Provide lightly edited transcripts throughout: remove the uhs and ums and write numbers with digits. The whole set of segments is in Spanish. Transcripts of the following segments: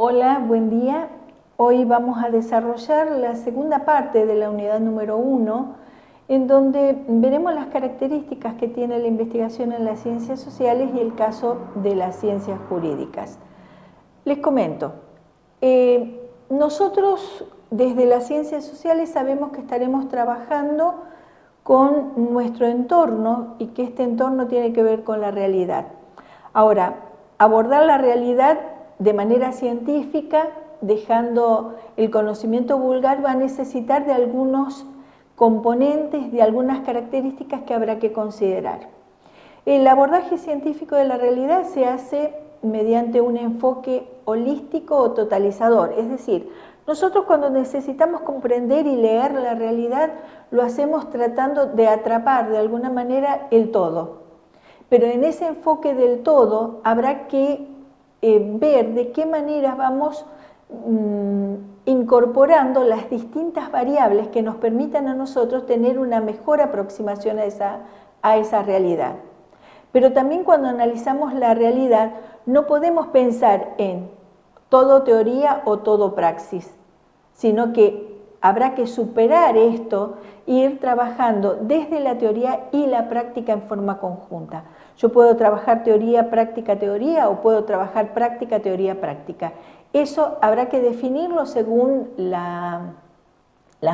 Hola, buen día. Hoy vamos a desarrollar la segunda parte de la unidad número 1, en donde veremos las características que tiene la investigación en las ciencias sociales y el caso de las ciencias jurídicas. Les comento, nosotros desde las ciencias sociales sabemos que estaremos trabajando con nuestro entorno y que este entorno tiene que ver con la realidad. Ahora, abordar la realidad de manera científica, dejando el conocimiento vulgar, va a necesitar de algunos componentes, de algunas características que habrá que considerar. El abordaje científico de la realidad se hace mediante un enfoque holístico o totalizador, es decir, nosotros cuando necesitamos comprender y leer la realidad, lo hacemos tratando de atrapar de alguna manera el todo. Pero en ese enfoque del todo habrá que ver de qué manera vamos incorporando las distintas variables que nos permitan a nosotros tener una mejor aproximación a esa realidad. Pero también cuando analizamos la realidad no podemos pensar en todo teoría o todo praxis, sino que habrá que superar esto e ir trabajando desde la teoría y la práctica en forma conjunta. Yo puedo trabajar teoría, práctica, o puedo trabajar práctica, teoría, práctica. Eso habrá que definirlo según las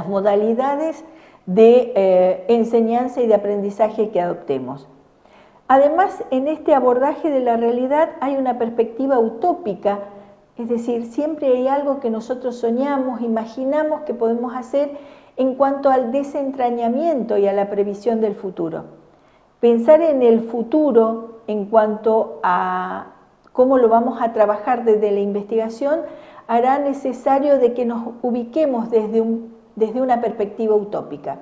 modalidades de enseñanza y de aprendizaje que adoptemos. Además, en este abordaje de la realidad hay una perspectiva utópica, es decir, siempre hay algo que nosotros soñamos, imaginamos que podemos hacer en cuanto al desentrañamiento y a la previsión del futuro. Pensar en el futuro en cuanto a cómo lo vamos a trabajar desde la investigación hará necesario de que nos ubiquemos desde una perspectiva utópica.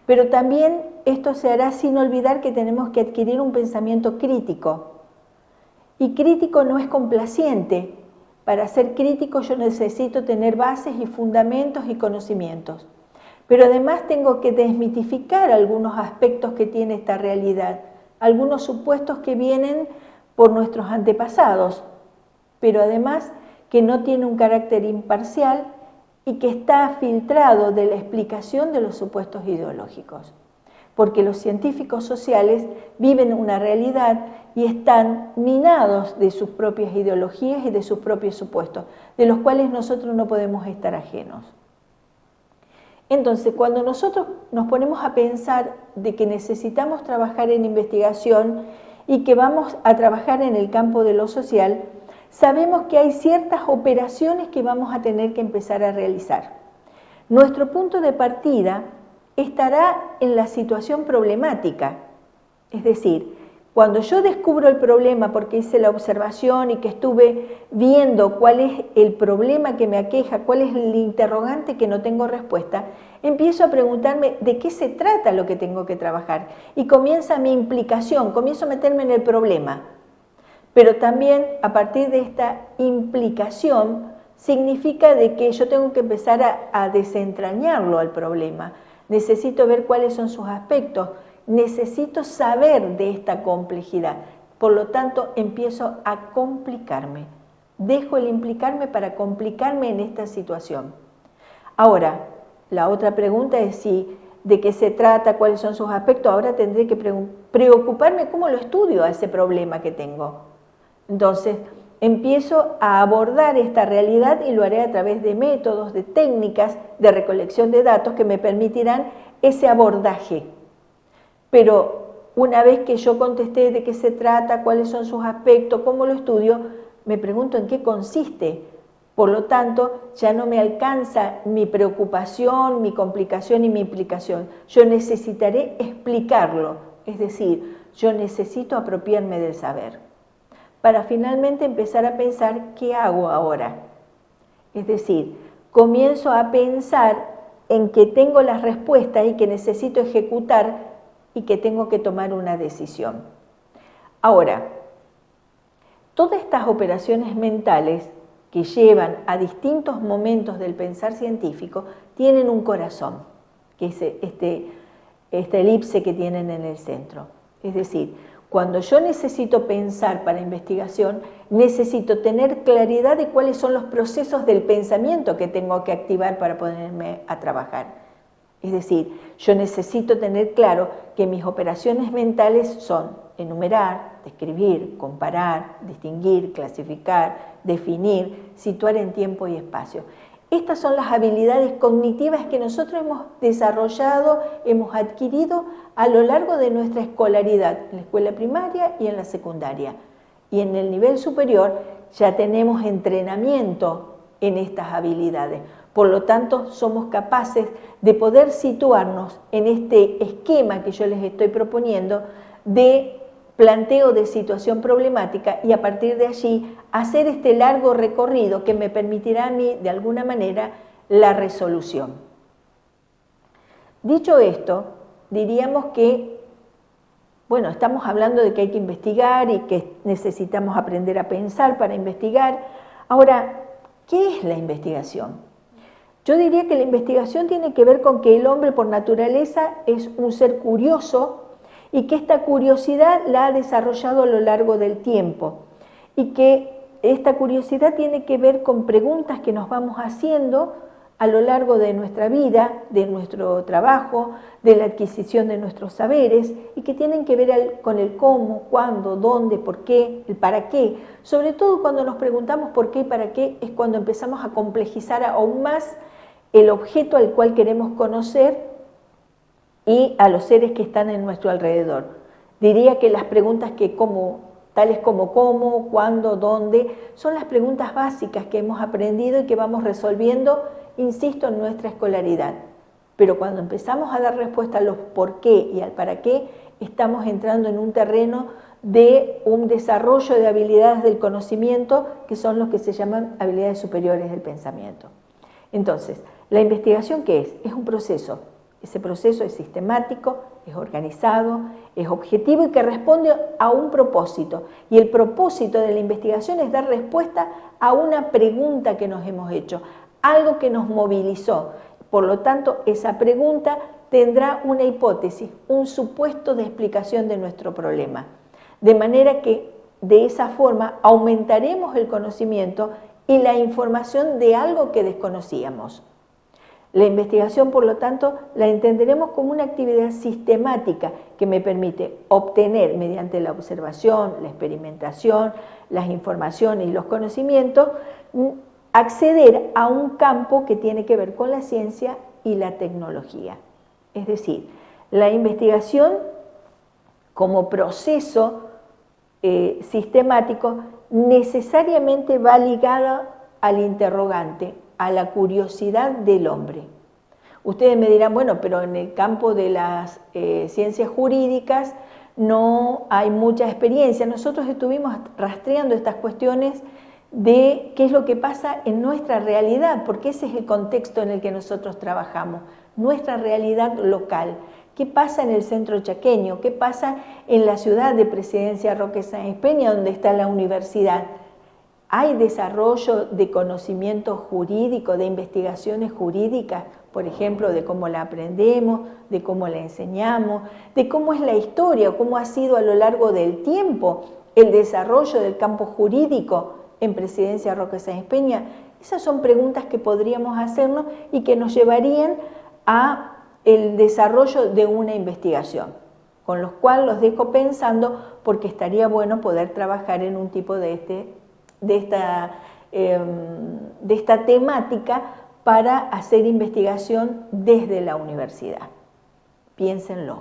Pero también esto se hará sin olvidar que tenemos que adquirir un pensamiento crítico. Y crítico no es complaciente. Para ser crítico yo necesito tener bases y fundamentos y conocimientos. Pero además tengo que desmitificar algunos aspectos que tiene esta realidad, algunos supuestos que vienen por nuestros antepasados, pero además que no tiene un carácter imparcial y que está filtrado de la explicación de los supuestos ideológicos. Porque los científicos sociales viven una realidad y están minados de sus propias ideologías y de sus propios supuestos, de los cuales nosotros no podemos estar ajenos. Entonces, cuando nosotros nos ponemos a pensar de que necesitamos trabajar en investigación y que vamos a trabajar en el campo de lo social, sabemos que hay ciertas operaciones que vamos a tener que empezar a realizar. Nuestro punto de partida estará en la situación problemática, es decir, cuando yo descubro el problema porque hice la observación y que estuve viendo cuál es el problema que me aqueja, cuál es el interrogante que no tengo respuesta, empiezo a preguntarme de qué se trata lo que tengo que trabajar y comienza mi implicación, comienzo a meterme en el problema. Pero también a partir de esta implicación significa de que yo tengo que empezar a desentrañarlo al problema. Necesito ver cuáles son sus aspectos. Necesito saber de esta complejidad, por lo tanto empiezo a complicarme. Dejo el implicarme para complicarme en esta situación. Ahora, la otra pregunta es de qué se trata, cuáles son sus aspectos. Ahora tendré que preocuparme cómo lo estudio a ese problema que tengo. Entonces, empiezo a abordar esta realidad y lo haré a través de métodos, de técnicas de recolección de datos que me permitirán ese abordaje. Pero una vez que yo contesté de qué se trata, cuáles son sus aspectos, cómo lo estudio, me pregunto en qué consiste. Por lo tanto, ya no me alcanza mi preocupación, mi complicación y mi implicación. Yo necesitaré explicarlo, es decir, yo necesito apropiarme del saber. Para finalmente empezar a pensar qué hago ahora. Es decir, comienzo a pensar en que tengo las respuestas y que necesito ejecutar y que tengo que tomar una decisión. Ahora, todas estas operaciones mentales que llevan a distintos momentos del pensar científico tienen un corazón, que es esta elipse que tienen en el centro. Es decir, Cuando yo necesito pensar para investigación, necesito tener claridad de cuáles son los procesos del pensamiento que tengo que activar para ponerme a trabajar. Es decir, yo necesito tener claro que mis operaciones mentales son enumerar, describir, comparar, distinguir, clasificar, definir, situar en tiempo y espacio. Estas son las habilidades cognitivas que nosotros hemos desarrollado, hemos adquirido a lo largo de nuestra escolaridad, en la escuela primaria y en la secundaria. Y en el nivel superior ya tenemos entrenamiento en estas habilidades. Por lo tanto, somos capaces de poder situarnos en este esquema que yo les estoy proponiendo de planteo de situación problemática y a partir de allí hacer este largo recorrido que me permitirá a mí, de alguna manera, la resolución. Dicho esto, diríamos que, bueno, estamos hablando de que hay que investigar y que necesitamos aprender a pensar para investigar. Ahora, ¿qué es la investigación? Yo diría que la investigación tiene que ver con que el hombre por naturaleza es un ser curioso y que esta curiosidad la ha desarrollado a lo largo del tiempo y que esta curiosidad tiene que ver con preguntas que nos vamos haciendo a lo largo de nuestra vida, de nuestro trabajo, de la adquisición de nuestros saberes y que tienen que ver con el cómo, cuándo, dónde, por qué, el para qué. Sobre todo cuando nos preguntamos por qué y para qué es cuando empezamos a complejizar aún más el objeto al cual queremos conocer y a los seres que están en nuestro alrededor. Diría que las preguntas que tales como cómo, cuándo, dónde, son las preguntas básicas que hemos aprendido y que vamos resolviendo, insisto, en nuestra escolaridad. Pero cuando empezamos a dar respuesta a los por qué y al para qué, estamos entrando en un terreno de un desarrollo de habilidades del conocimiento que son los que se llaman habilidades superiores del pensamiento. Entonces, ¿la investigación qué es? Es un proceso. Ese proceso es sistemático, es organizado, es objetivo y que responde a un propósito. Y el propósito de la investigación es dar respuesta a una pregunta que nos hemos hecho, algo que nos movilizó. Por lo tanto, esa pregunta tendrá una hipótesis, un supuesto de explicación de nuestro problema. De manera que, de esa forma, aumentaremos el conocimiento y la información de algo que desconocíamos. La investigación, por lo tanto, la entenderemos como una actividad sistemática que me permite obtener, mediante la observación, la experimentación, las informaciones y los conocimientos, acceder a un campo que tiene que ver con la ciencia y la tecnología. Es decir, la investigación como proceso sistemático necesariamente va ligada al interrogante, a la curiosidad del hombre. Ustedes me dirán, bueno, pero en el campo de las ciencias jurídicas no hay mucha experiencia. Nosotros estuvimos rastreando estas cuestiones de qué es lo que pasa en nuestra realidad, porque ese es el contexto en el que nosotros trabajamos, nuestra realidad local. ¿Qué pasa en el centro chaqueño? ¿Qué pasa en la ciudad de Presidencia Roque Sáenz Peña, donde está la universidad? ¿Hay desarrollo de conocimiento jurídico, de investigaciones jurídicas, por ejemplo, de cómo la aprendemos, de cómo la enseñamos, de cómo es la historia, cómo ha sido a lo largo del tiempo el desarrollo del campo jurídico en Presidencia Roque Sáenz Peña? Esas son preguntas que podríamos hacernos y que nos llevarían a el desarrollo de una investigación, con los cuales los dejo pensando porque estaría bueno poder trabajar en un tipo de esta temática para hacer investigación desde la universidad. Piénsenlo.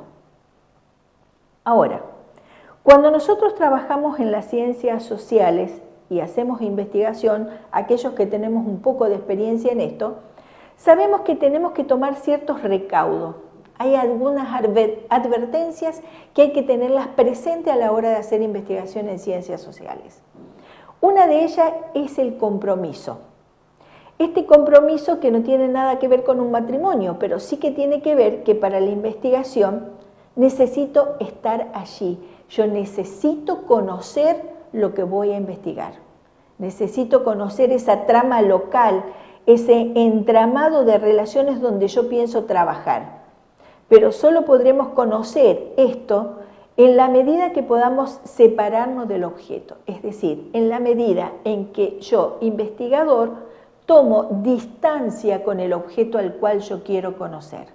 Ahora, cuando nosotros trabajamos en las ciencias sociales y hacemos investigación, aquellos que tenemos un poco de experiencia en esto, sabemos que tenemos que tomar ciertos recaudos. Hay algunas advertencias que hay que tenerlas presentes a la hora de hacer investigación en ciencias sociales. Una de ellas es el compromiso. Este compromiso que no tiene nada que ver con un matrimonio, pero sí que tiene que ver que para la investigación necesito estar allí. Yo necesito conocer lo que voy a investigar. Necesito conocer esa trama local, ese entramado de relaciones donde yo pienso trabajar. Pero solo podremos conocer esto en la medida que podamos separarnos del objeto, es decir, en la medida en que yo, investigador, tomo distancia con el objeto al cual yo quiero conocer.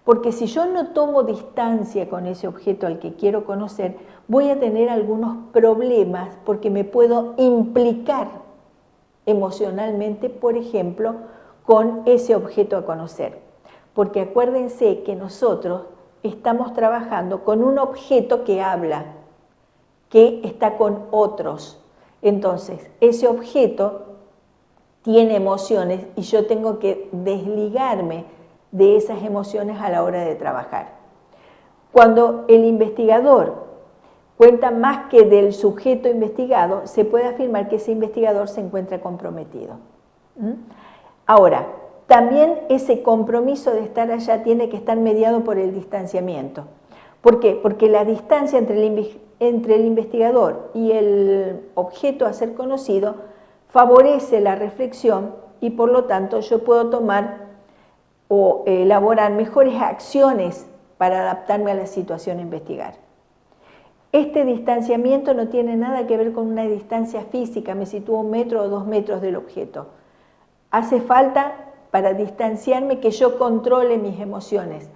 Porque si yo no tomo distancia con ese objeto al que quiero conocer, voy a tener algunos problemas porque me puedo implicar emocionalmente, por ejemplo, con ese objeto a conocer. Porque acuérdense que nosotros estamos trabajando con un objeto que habla, que está con otros. Entonces, ese objeto tiene emociones y yo tengo que desligarme de esas emociones a la hora de trabajar. Cuando el investigador cuenta más que del sujeto investigado, se puede afirmar que ese investigador se encuentra comprometido. Ahora, también ese compromiso de estar allá tiene que estar mediado por el distanciamiento. ¿Por qué? Porque la distancia entre el investigador y el objeto a ser conocido favorece la reflexión y por lo tanto yo puedo tomar o elaborar mejores acciones para adaptarme a la situación a investigar. Este distanciamiento no tiene nada que ver con una distancia física, me sitúo 1 metro o 2 metros del objeto. Hace falta para distanciarme que yo controle mis emociones,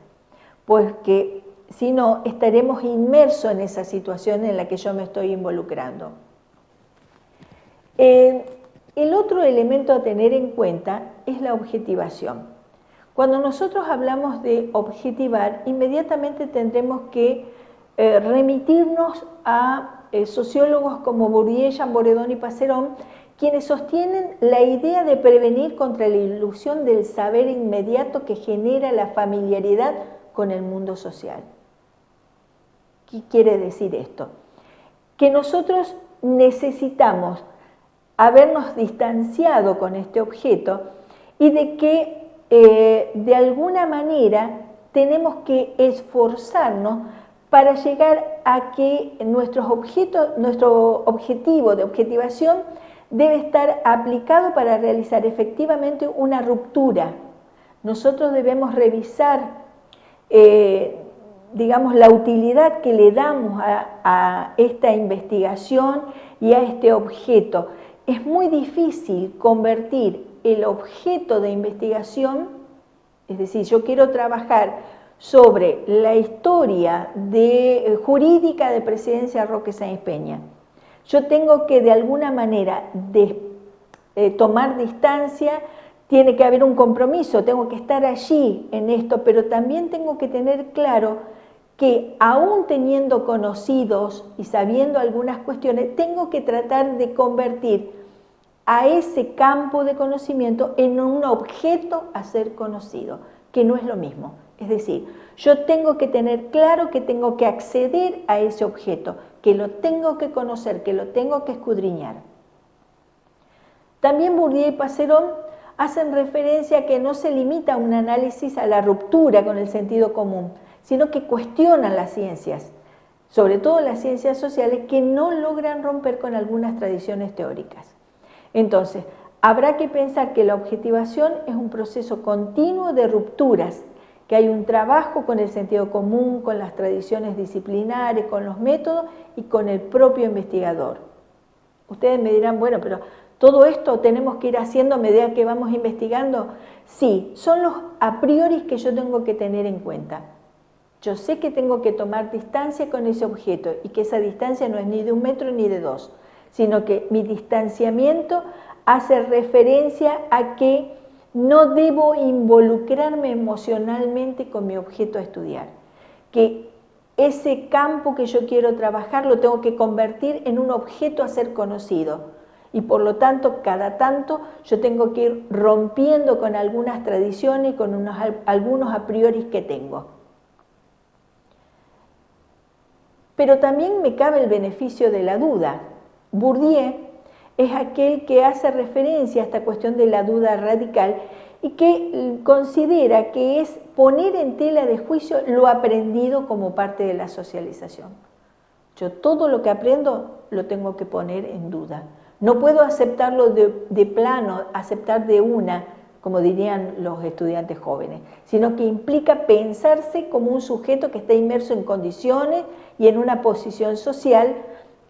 porque si no estaremos inmersos en esa situación en la que yo me estoy involucrando. El otro elemento a tener en cuenta es la objetivación. Cuando nosotros hablamos de objetivar, inmediatamente tendremos que remitirnos a sociólogos como Bourdieu, Chamboredón y Passerón, quienes sostienen la idea de prevenir contra la ilusión del saber inmediato que genera la familiaridad con el mundo social. ¿Qué quiere decir esto? Que nosotros necesitamos habernos distanciado con este objeto y de que de alguna manera tenemos que esforzarnos para llegar a que nuestro objetivo de objetivación debe estar aplicado para realizar efectivamente una ruptura. Nosotros debemos revisar, digamos, la utilidad que le damos a esta investigación y a este objeto. Es muy difícil convertir el objeto de investigación, es decir, yo quiero trabajar sobre la historia jurídica de Presidencia Roque Sáenz Peña. Yo tengo que de alguna manera tomar distancia, tiene que haber un compromiso, tengo que estar allí en esto, pero también tengo que tener claro que aún teniendo conocidos y sabiendo algunas cuestiones, tengo que tratar de convertir a ese campo de conocimiento en un objeto a ser conocido, que no es lo mismo. Es decir, yo tengo que tener claro que tengo que acceder a ese objeto, que lo tengo que conocer, que lo tengo que escudriñar. También Bourdieu y Passerón hacen referencia a que no se limita a un análisis a la ruptura con el sentido común, sino que cuestionan las ciencias, sobre todo las ciencias sociales, que no logran romper con algunas tradiciones teóricas. Entonces, habrá que pensar que la objetivación es un proceso continuo de rupturas, que hay un trabajo con el sentido común, con las tradiciones disciplinares, con los métodos y con el propio investigador. Ustedes me dirán, bueno, pero todo esto tenemos que ir haciendo a medida que vamos investigando. Sí, son los a priori que yo tengo que tener en cuenta. Yo sé que tengo que tomar distancia con ese objeto y que esa distancia no es ni de 1 metro ni de 2, sino que mi distanciamiento hace referencia a que no debo involucrarme emocionalmente con mi objeto a estudiar, que ese campo que yo quiero trabajar lo tengo que convertir en un objeto a ser conocido y por lo tanto cada tanto yo tengo que ir rompiendo con algunas tradiciones y con algunos a priori que tengo. Pero también me cabe el beneficio de la duda. Bourdieu es aquel que hace referencia a esta cuestión de la duda radical y que considera que es poner en tela de juicio lo aprendido como parte de la socialización. Yo todo lo que aprendo lo tengo que poner en duda. No puedo aceptarlo de plano, aceptar de una como dirían los estudiantes jóvenes, sino que implica pensarse como un sujeto que está inmerso en condiciones y en una posición social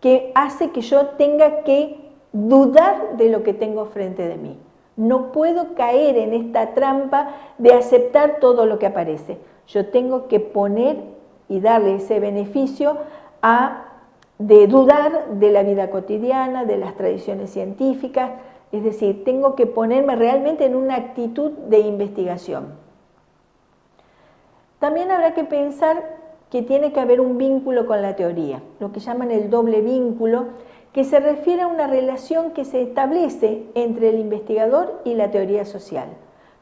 que hace que yo tenga que dudar de lo que tengo frente de mí. No puedo caer en esta trampa de aceptar todo lo que aparece. Yo tengo que poner y darle ese beneficio de dudar de la vida cotidiana, de las tradiciones científicas, es decir, tengo que ponerme realmente en una actitud de investigación. También habrá que pensar que tiene que haber un vínculo con la teoría, lo que llaman el doble vínculo, que se refiere a una relación que se establece entre el investigador y la teoría social.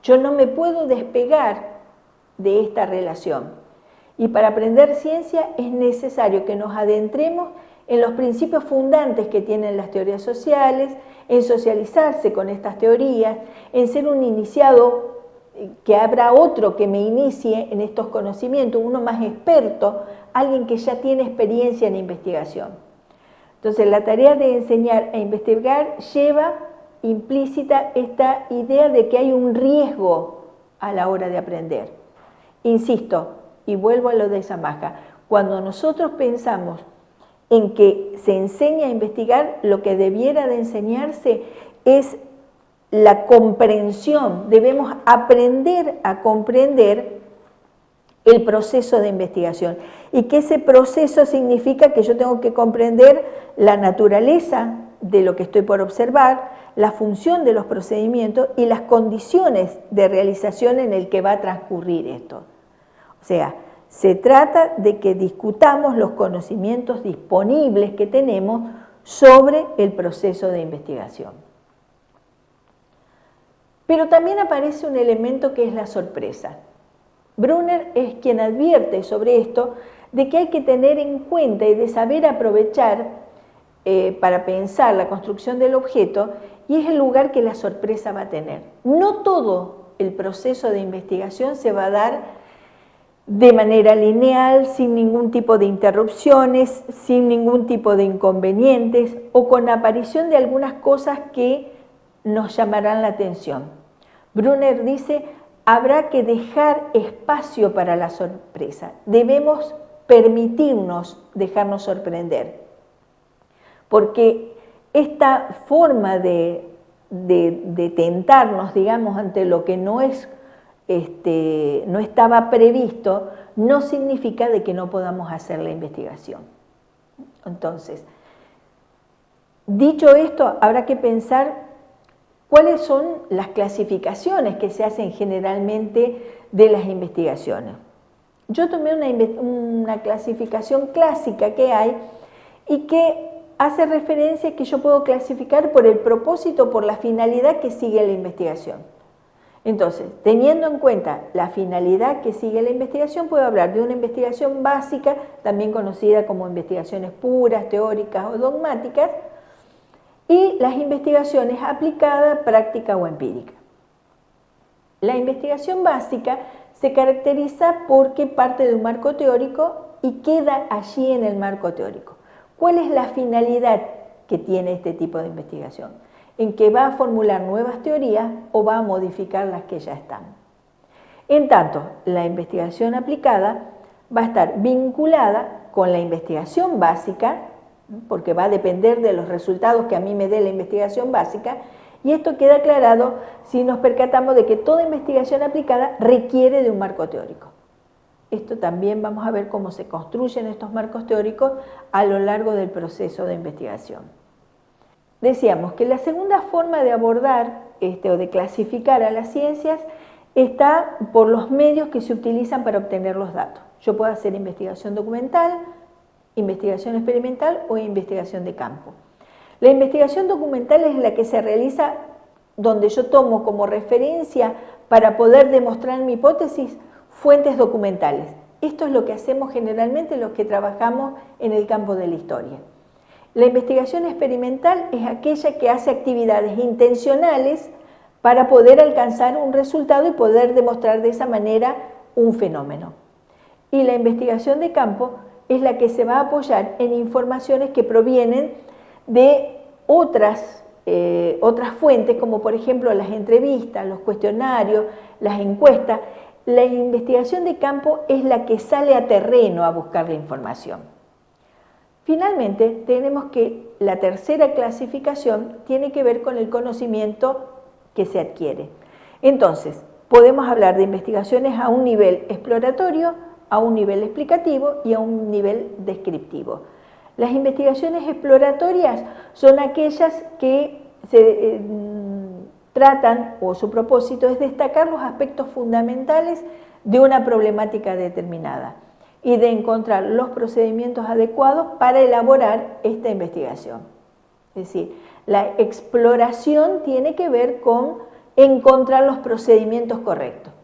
Yo no me puedo despegar de esta relación. Y para aprender ciencia es necesario que nos adentremos en los principios fundantes que tienen las teorías sociales, en socializarse con estas teorías, en ser un iniciado, que habrá otro que me inicie en estos conocimientos, uno más experto, alguien que ya tiene experiencia en investigación. Entonces, la tarea de enseñar a investigar lleva implícita esta idea de que hay un riesgo a la hora de aprender. Insisto, y vuelvo a lo de Samaja, cuando nosotros pensamos en que se enseña a investigar, lo que debiera de enseñarse es la comprensión. Debemos aprender a comprender el proceso de investigación y que ese proceso significa que yo tengo que comprender la naturaleza de lo que estoy por observar, la función de los procedimientos y las condiciones de realización en el que va a transcurrir esto. O sea, se trata de que discutamos los conocimientos disponibles que tenemos sobre el proceso de investigación. Pero también aparece un elemento que es la sorpresa. Brunner es quien advierte sobre esto, de que hay que tener en cuenta y de saber aprovechar para pensar la construcción del objeto, y es el lugar que la sorpresa va a tener. No todo el proceso de investigación se va a dar de manera lineal, sin ningún tipo de interrupciones, sin ningún tipo de inconvenientes o con aparición de algunas cosas que nos llamarán la atención. Brunner dice, habrá que dejar espacio para la sorpresa, debemos permitirnos dejarnos sorprender, porque esta forma de tentarnos, digamos, ante lo que no estaba previsto, no significa de que no podamos hacer la investigación. Entonces, dicho esto, habrá que pensar cuáles son las clasificaciones que se hacen generalmente de las investigaciones. Yo tomé una clasificación clásica que hay y que hace referencia a que yo puedo clasificar por el propósito, por la finalidad que sigue la investigación. Entonces, teniendo en cuenta la finalidad que sigue la investigación, puedo hablar de una investigación básica, también conocida como investigaciones puras, teóricas o dogmáticas, y las investigaciones aplicadas, práctica o empírica. La investigación básica se caracteriza porque parte de un marco teórico y queda allí en el marco teórico. ¿Cuál es la finalidad que tiene este tipo de investigación? En que va a formular nuevas teorías o va a modificar las que ya están. En tanto, la investigación aplicada va a estar vinculada con la investigación básica, porque va a depender de los resultados que a mí me dé la investigación básica, y esto queda aclarado si nos percatamos de que toda investigación aplicada requiere de un marco teórico. Esto también vamos a ver cómo se construyen estos marcos teóricos a lo largo del proceso de investigación. Decíamos que la segunda forma de abordar o de clasificar a las ciencias está por los medios que se utilizan para obtener los datos. Yo puedo hacer investigación documental, investigación experimental o investigación de campo. La investigación documental es la que se realiza donde yo tomo como referencia para poder demostrar mi hipótesis fuentes documentales. Esto es lo que hacemos generalmente los que trabajamos en el campo de la historia. La investigación experimental es aquella que hace actividades intencionales para poder alcanzar un resultado y poder demostrar de esa manera un fenómeno. Y la investigación de campo es la que se va a apoyar en informaciones que provienen de otras otras fuentes, como por ejemplo las entrevistas, los cuestionarios, las encuestas. La investigación de campo es la que sale a terreno a buscar la información. Finalmente, tenemos que la tercera clasificación tiene que ver con el conocimiento que se adquiere. Entonces, podemos hablar de investigaciones a un nivel exploratorio, a un nivel explicativo y a un nivel descriptivo. Las investigaciones exploratorias son aquellas que se tratan, o su propósito es destacar los aspectos fundamentales de una problemática determinada y de encontrar los procedimientos adecuados para elaborar esta investigación. Es decir, la exploración tiene que ver con encontrar los procedimientos correctos.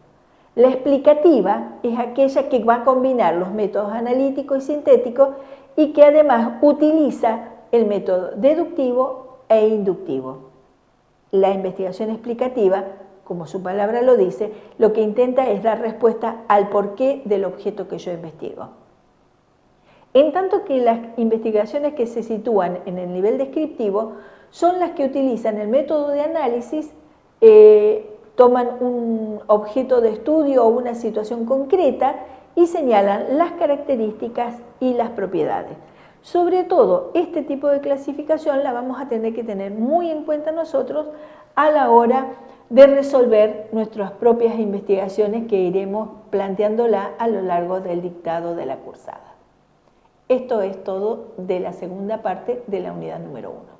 La explicativa es aquella que va a combinar los métodos analíticos y sintéticos y que además utiliza el método deductivo e inductivo. La investigación explicativa, como su palabra lo dice, lo que intenta es dar respuesta al porqué del objeto que yo investigo. En tanto que las investigaciones que se sitúan en el nivel descriptivo son las que utilizan el método de análisis, toman un objeto de estudio o una situación concreta y señalan las características y las propiedades. Sobre todo, este tipo de clasificación la vamos a tener que tener muy en cuenta nosotros a la hora de resolver nuestras propias investigaciones que iremos planteándola a lo largo del dictado de la cursada. Esto es todo de la segunda parte de la unidad número 1.